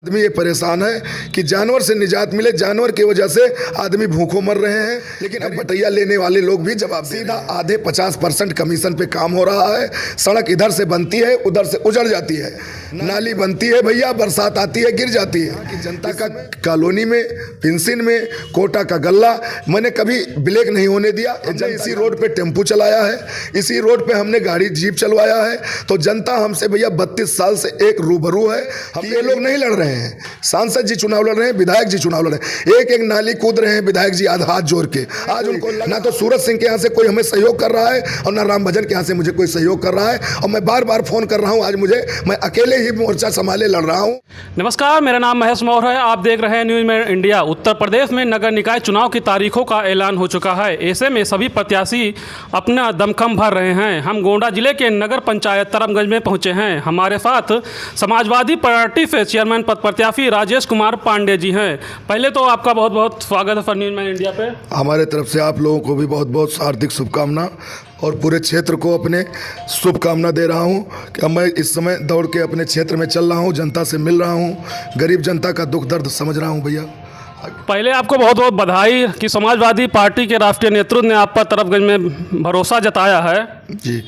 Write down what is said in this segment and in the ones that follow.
आदमी ये परेशान है कि जानवर से निजात मिले, जानवर की वजह से आदमी भूखों मर रहे हैं। लेकिन अब बटैया लेने वाले लोग भी जवाब सीधा आधे 50% कमीशन पे काम हो रहा है। सड़क इधर से बनती है, उधर से उजड़ जाती है, नाली बनती है भैया, बरसात आती है गिर जाती है। कि जनता का कॉलोनी में, पेंशन में, कोटा का गल्ला मैंने कभी ब्लैक नहीं होने दिया। इसी रोड पे टेम्पू चलाया है, इसी रोड पे हमने गाड़ी जीप चलवाया है। तो जनता हमसे भैया 32 साल से एक रूबरू है। हम ये लोग नहीं लड़ रहे हैं, सांसद जी चुनाव लड़ रहे हैं, विधायक जी चुनाव लड़ रहे हैं, एक एक नाली कूद रहे हैं विधायक जी हाथ जोड़ के। आज उनको ना तो सूरज सिंह के यहाँ से कोई हमें सहयोग कर रहा है और ना राम भजन के यहाँ से मुझे कोई सहयोग कर रहा है। और मैं बार बार फोन कर रहा हूँ, आज मैं अकेले ही मोर्चा संभाले लड़ रहा हूँ। नमस्कार, मेरा नाम महेश मौर्य है। आप देख रहे हैं न्यूज़ में इंडिया। उत्तर प्रदेश में नगर निकाय चुनाव की तारीखों का ऐलान हो चुका है। ऐसे में सभी प्रत्याशी अपना दमखम भर रहे हैं। हम गोंडा जिले के नगर पंचायत तरमगंज में पहुंचे हैं। हमारे साथ समाजवादी पार्टी से चेयरमैन पद प्रत्याशी राजेश कुमार पांडे जी हैं। पहले तो आपका बहुत बहुत स्वागत है फॉर न्यूज़ में इंडिया पे। हमारे तरफ से आप लोगों को भी बहुत बहुत हार्दिक शुभकामना और पूरे क्षेत्र को अपने शुभकामना दे रहा हूं कि मैं इस समय दौड़ के अपने क्षेत्र में चल रहा हूं, जनता से मिल रहा हूं, गरीब जनता का दुख दर्द समझ रहा हूं भैया। पहले आपको बहुत बहुत बधाई कि समाजवादी पार्टी के राष्ट्रीय नेतृत्व ने आप पर तरफगंज में भरोसा जताया है। जी,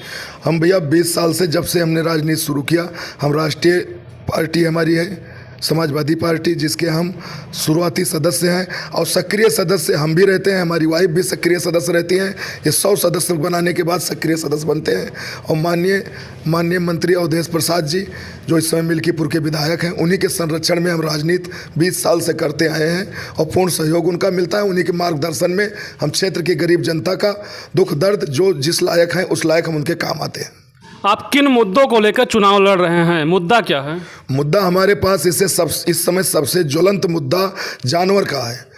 हम भैया 20 साल से जब से हमने राजनीति शुरू किया, हम राष्ट्रीय पार्टी हमारी है समाजवादी पार्टी, जिसके हम शुरुआती सदस्य हैं और सक्रिय सदस्य हम भी रहते हैं। हमारी वाइफ भी सक्रिय सदस्य रहती हैं। ये 100 सदस्य बनाने के बाद सक्रिय सदस्य बनते हैं। और माननीय मंत्री अवधेश प्रसाद जी जो इस समय मिल्कीपुर के विधायक हैं, उन्हीं के संरक्षण में हम राजनीति 20 साल से करते आए हैं और पूर्ण सहयोग उनका मिलता है। उन्हीं के मार्गदर्शन में हम क्षेत्र की गरीब जनता का दुख दर्द जो जिस लायक हैं उस लायक हम उनके काम आते हैं। आप किन मुद्दों को लेकर चुनाव लड़ रहे हैं? मुद्दा क्या है? मुद्दा हमारे पास इस समय सबसे ज्वलंत मुद्दा जानवर का है।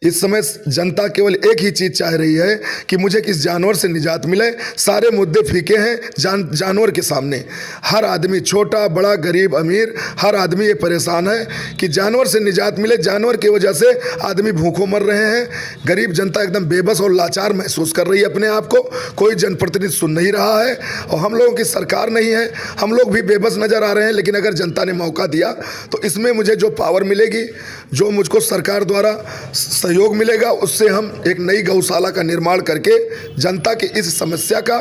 इस समय जनता केवल एक ही चीज़ चाह रही है कि मुझे किस जानवर से निजात मिले। सारे मुद्दे फीके हैं जानवर के सामने। हर आदमी, छोटा बड़ा गरीब अमीर, हर आदमी ये परेशान है कि जानवर से निजात मिले। जानवर की वजह से आदमी भूखों मर रहे हैं। गरीब जनता एकदम बेबस और लाचार महसूस कर रही है अपने आप को। कोई जनप्रतिनिधि सुन नहीं रहा है और हम लोगों की सरकार नहीं है, हम लोग भी बेबस नज़र आ रहे हैं। लेकिन अगर जनता ने मौका दिया तो इसमें मुझे जो पावर मिलेगी, जो मुझको सरकार द्वारा सहयोग मिलेगा, उससे हम एक नई गौशाला का निर्माण करके जनता की इस समस्या का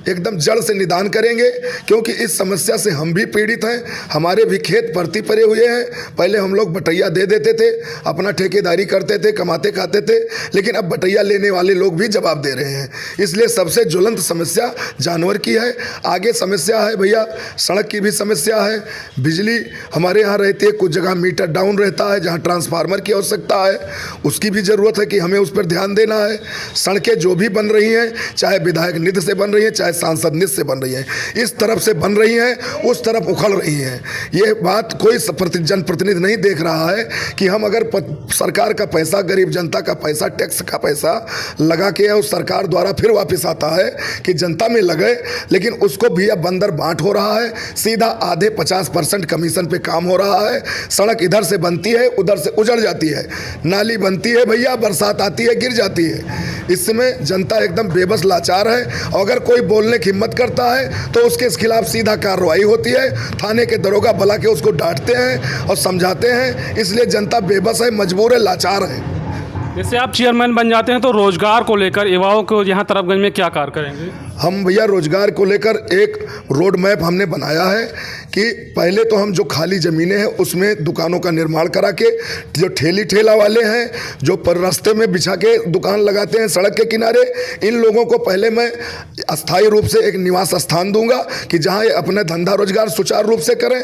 एकदम जड़ से निदान करेंगे। क्योंकि इस समस्या से हम भी पीड़ित हैं, हमारे भी खेत भर्ती पड़े हुए हैं। पहले हम लोग बटैया दे देते थे, अपना ठेकेदारी करते थे, कमाते खाते थे, लेकिन अब बटैया लेने वाले लोग भी जवाब दे रहे हैं। इसलिए सबसे ज्वलंत समस्या जानवर की है। आगे समस्या है भैया, सड़क की भी समस्या है। बिजली हमारे यहाँ रहती है, कुछ जगह मीटर डाउन रहता है, जहाँ ट्रांसफार्मर की आवश्यकता है, उसकी भी ज़रूरत है कि हमें उस पर ध्यान देना है। सड़कें जो भी बन रही हैं, चाहे विधायक निधि से बन रही हैं, चाहे सांसद निधि से बन रही हैं, इस तरफ से बन रही हैं, उस तरफ उखड़ रही हैं। ये बात कोई जनप्रतिनिधि नहीं देख रहा है कि हम अगर सरकार का पैसा, गरीब जनता का पैसा, टैक्स का पैसा लगा के उस सरकार द्वारा फिर वापस आता है कि जनता में लगे, लेकिन उसको भी अब बंदर बांट हो रहा है। सीधा आधे 50% कमीशन पे काम हो रहा है। सड़क इधर से बनती है, उधर से उजड़ जाती है, नाली बनती है भैया, बरसात आती है गिर जाती है। इस समय जनता एकदम बेबस लाचार है। और अगर कोई बोलने की हिम्मत करता है तो उसके खिलाफ सीधा कार्रवाई होती है। थाने के दरोगा बुला के उसको डांटते हैं और समझाते हैं। इसलिए जनता बेबस है, मजबूर है, लाचार है। जैसे आप चेयरमैन बन जाते हैं तो रोजगार को लेकर युवाओं को यहाँ तरफगंज में क्या कार्य करेंगे? हम भैया रोजगार को लेकर एक रोड मैप हमने बनाया है कि पहले तो हम जो खाली ज़मीनें हैं उसमें दुकानों का निर्माण करा के, जो ठेला वाले हैं जो पर रास्ते में बिछा के दुकान लगाते हैं सड़क के किनारे, इन लोगों को पहले मैं अस्थायी रूप से एक निवास स्थान दूंगा कि जहां ये अपना धंधा रोजगार सुचारू रूप से करें।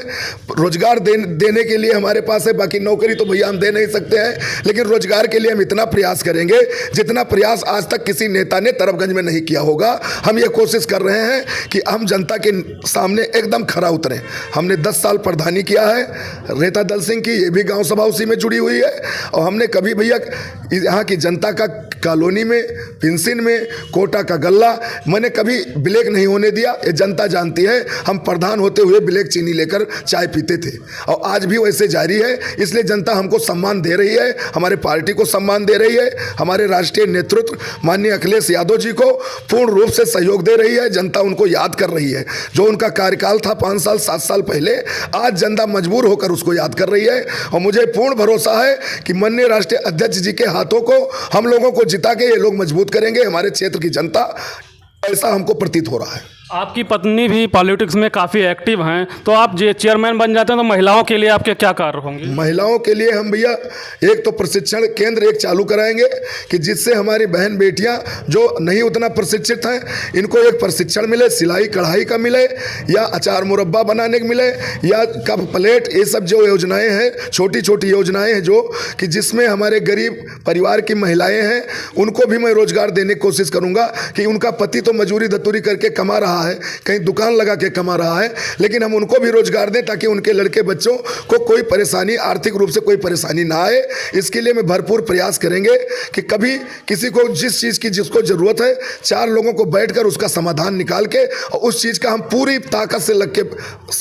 रोजगार देने के लिए हमारे पास है, बाकी नौकरी तो भैया हम दे नहीं सकते हैं, लेकिन रोजगार के लिए हम इतना प्रयास करेंगे जितना प्रयास आज तक किसी नेता ने तरफगंज में नहीं किया होगा। हम ये कोशिश कर रहे हैं कि हम जनता के सामने एकदम खरा उतरें। हमने 10 साल प्रधानी किया है रेता दल सिंह की, ये भी गांव सभा उसी में जुड़ी हुई है। और हमने कभी भैया यहाँ की जनता का कॉलोनी में, पेंशन में, कोटा का गल्ला मैंने कभी ब्लैक नहीं होने दिया। ये जनता जानती है। हम प्रधान होते हुए ब्लैक चीनी लेकर चाय पीते थे और आज भी वैसे जारी है। इसलिए जनता हमको सम्मान दे रही है, हमारे पार्टी को सम्मान दे रही है, हमारे राष्ट्रीय नेतृत्व माननीय अखिलेश यादव जी को पूर्ण रूप से सहयोग दे रही है। जनता उनको याद कर रही है। जो उनका कार्यकाल था 5 साल 7 साल पहले, आज जनता मजबूर होकर उसको याद कर रही है। और मुझे पूर्ण भरोसा है कि माननीय राष्ट्रीय अध्यक्ष जी के हाथों को हम लोगों को जिता के ये लोग मजबूत करेंगे हमारे क्षेत्र की जनता, ऐसा हमको प्रतीत हो रहा है। आपकी पत्नी भी पॉलिटिक्स में काफ़ी एक्टिव हैं, तो आप जो चेयरमैन बन जाते हैं तो महिलाओं के लिए आपके क्या कार्य होंगे? महिलाओं के लिए हम भैया एक तो प्रशिक्षण केंद्र एक चालू कराएंगे कि जिससे हमारी बहन बेटियां जो नहीं उतना प्रशिक्षित हैं इनको एक प्रशिक्षण मिले, सिलाई कढ़ाई का मिले या अचार मुरब्बा बनाने का मिले या कप प्लेट, ये सब जो योजनाएं हैं, छोटी छोटी योजनाएं हैं जो कि जिसमें हमारे गरीब परिवार की महिलाएं हैं उनको भी मैं रोजगार देने की कोशिश करूंगा कि उनका पति तो मजूरी धतूरी करके कमा रहा है, कहीं दुकान लगा के कमा रहा है, लेकिन हम उनको भी रोजगार दें ताकि उनके लड़के बच्चों को कोई परेशानी, आर्थिक रूप से कोई परेशानी ना आए। इसके लिए मैं भरपूर प्रयास करेंगे कि कभी किसी को जिस चीज़ की जिसको ज़रूरत है 4 लोगों को बैठकर उसका समाधान निकाल के और उस चीज़ का हम पूरी ताकत से लग के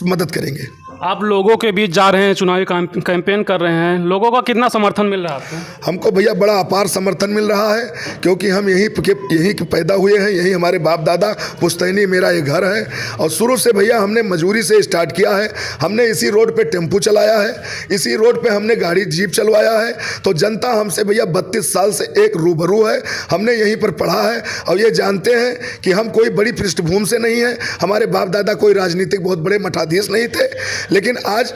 मदद करेंगे। आप लोगों के बीच जा रहे हैं, चुनावी कैंपेन कर रहे हैं, लोगों का कितना समर्थन मिल रहा है आपको? हमको भैया बड़ा अपार समर्थन मिल रहा है क्योंकि हम यहीं के पैदा हुए हैं, यहीं हमारे बाप दादा पुश्तैनी मेरा ये घर है और शुरू से भैया हमने मजदूरी से स्टार्ट किया है। हमने इसी रोड पे टेम्पू चलाया है, इसी रोड पे हमने गाड़ी जीप चलवाया है। तो जनता हमसे भैया 32 साल से एक रूबरू है। हमने यहीं पर पढ़ा है और ये जानते हैं कि हम कोई बड़ी पृष्ठभूमि से नहीं है। हमारे बाप दादा कोई राजनीतिक बहुत बड़े मठाधीश नहीं थे, लेकिन आज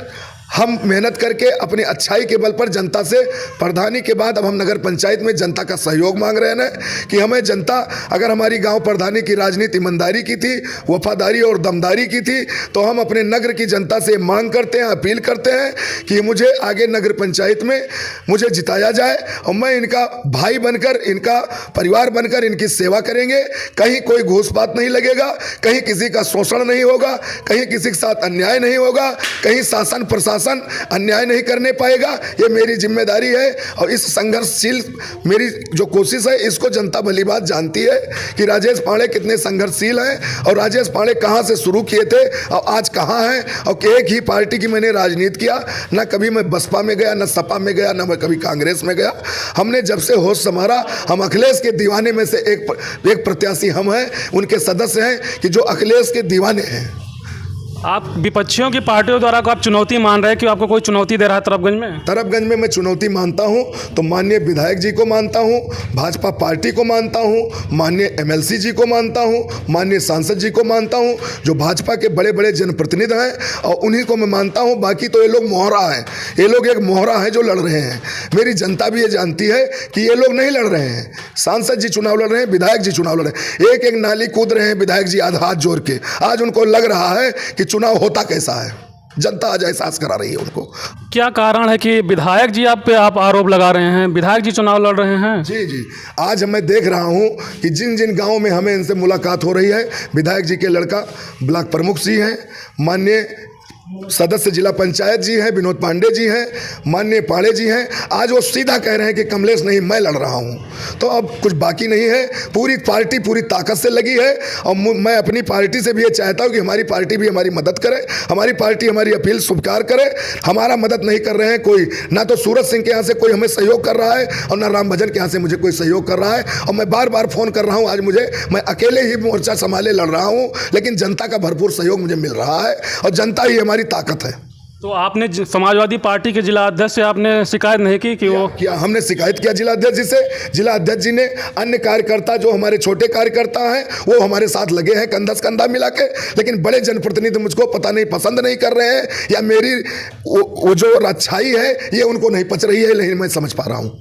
हम मेहनत करके अपनी अच्छाई के बल पर जनता से प्रधानी के बाद अब हम नगर पंचायत में जनता का सहयोग मांग रहे हैं कि हमें जनता, अगर हमारी गांव प्रधानी की राजनीति ईमानदारी की थी, वफादारी और दमदारी की थी, तो हम अपने नगर की जनता से मांग करते हैं, अपील करते हैं कि मुझे आगे नगर पंचायत में मुझे जिताया जाए और मैं इनका भाई बनकर, इनका परिवार बनकर इनकी सेवा करेंगे। कहीं कोई घूसपात नहीं लगेगा, कहीं किसी का शोषण नहीं होगा, कहीं किसी के साथ अन्याय नहीं होगा, कहीं शासन प्रशासन अन्याय नहीं करने पाएगा। ये मेरी जिम्मेदारी है और इस संघर्षशील मेरी जो कोशिश है इसको जनता भली बात जानती है कि राजेश पांडे कितने संघर्षशील हैं और राजेश पांडे कहां से शुरू किए थे और आज कहां हैं। और एक ही पार्टी की मैंने राजनीति किया, ना कभी मैं बसपा में गया, ना सपा में गया, ना मैं कभी कांग्रेस में गया। हमने जब से होश संभाला, हम अखिलेश के दीवाने में से एक प्रत्याशी हम हैं, उनके सदस्य हैं कि जो अखिलेश के दीवाने हैं। आप विपक्षियों की पार्टियों द्वारा को आप चुनौती मान रहे हैं कि आपको कोई चुनौती दे रहा है तरफगंज में? तरफगंज में मैं चुनौती मानता हूं तो माननीय विधायक जी को मानता हूं, भाजपा पार्टी को मानता हूं, माननीय एमएलसी जी को मानता हूं, माननीय सांसद जी को मानता हूं, जो भाजपा के बड़े बड़े जनप्रतिनिधि हैं और उन्हीं को मैं मानता हूं। बाकी तो ये लोग मोहरा हैं, ये लोग एक मोहरा है जो लड़ रहे हैं। मेरी जनता भी ये जानती है कि ये लोग नहीं लड़ रहे हैं। सांसद जी चुनाव लड़ रहे हैं, विधायक जी चुनाव लड़ रहे हैं, एक एक नाली कूद रहे हैं विधायक जी हाथ जोड़ के। आज उनको लग रहा है कि चुनाव होता कैसा है, जनता आज एहसास करा रही है उनको। क्या कारण है कि विधायक जी आप पे आप आरोप लगा रहे हैं, विधायक जी चुनाव लड़ रहे हैं? जी जी, आज मैं देख रहा हूं कि जिन जिन गांवों में हमें इनसे मुलाकात हो रही है, विधायक जी के लड़का ब्लॉक प्रमुख जी हैं, माननीय सदस्य जिला पंचायत जी हैं, विनोद पांडे जी हैं, माननीय पांडे जी हैं, आज वो सीधा कह रहे हैं कि कमलेश नहीं, मैं लड़ रहा हूं। तो अब कुछ बाकी नहीं है, पूरी पार्टी पूरी ताकत से लगी है और मैं अपनी पार्टी से भी ये चाहता हूं कि हमारी पार्टी भी हमारी मदद करे, हमारी पार्टी हमारी अपील स्वीकार करे। हमारा मदद नहीं कर रहे हैं कोई, ना तो सूरज सिंह के यहाँ से कोई हमें सहयोग कर रहा है और ना राम भजन के यहाँ से मुझे कोई सहयोग कर रहा है। और मैं बार बार फ़ोन कर रहा हूँ, आज मैं अकेले ही मोर्चा संभाले लड़ रहा हूँ, लेकिन जनता का भरपूर सहयोग मुझे मिल रहा है और जनता ही हमारी ताकत है। तो आपने समाजवादी पार्टी के जिला अध्यक्ष से आपने शिकायत नहीं की कि वो किया? हमने शिकायत किया जिला अध्यक्ष जी से। जिला अध्यक्ष जी ने अन्य कार्यकर्ता जो हमारे छोटे कार्यकर्ता हैं वो हमारे साथ लगे हैं कंधा से कंधा मिला के, लेकिन बड़े जनप्रतिनिधि मुझको पता नहीं पसंद नहीं कर रहे हैं या मेरी वो जो अच्छाई है ये उनको नहीं पच रही है, लेकिन मैं समझ पा रहा हूँ।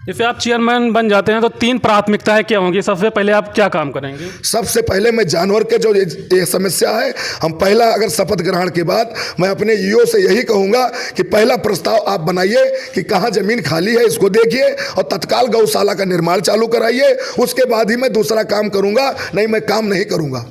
जैसे आप चेयरमैन बन जाते हैं तो 3 प्राथमिकताएं क्या होंगी? सबसे पहले आप क्या काम करेंगे? सबसे पहले मैं जानवर के जो ये समस्या है, हम पहला अगर शपथ ग्रहण के बाद मैं अपने ईओ से यही कहूँगा कि पहला प्रस्ताव आप बनाइए कि कहाँ ज़मीन खाली है इसको देखिए और तत्काल गौशाला का निर्माण चालू कराइए, उसके बाद ही मैं दूसरा काम करूँगा, नहीं मैं काम नहीं करूँगा।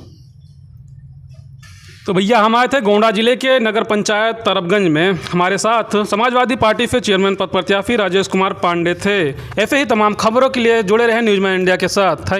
तो भैया हम आए थे गोंडा जिले के नगर पंचायत तरबगंज में। हमारे साथ समाजवादी पार्टी से चेयरमैन पद प्रत्याशी राजेश कुमार पांडे थे। ऐसे ही तमाम खबरों के लिए जुड़े रहे न्यूज़ में इंडिया के साथ। थैंक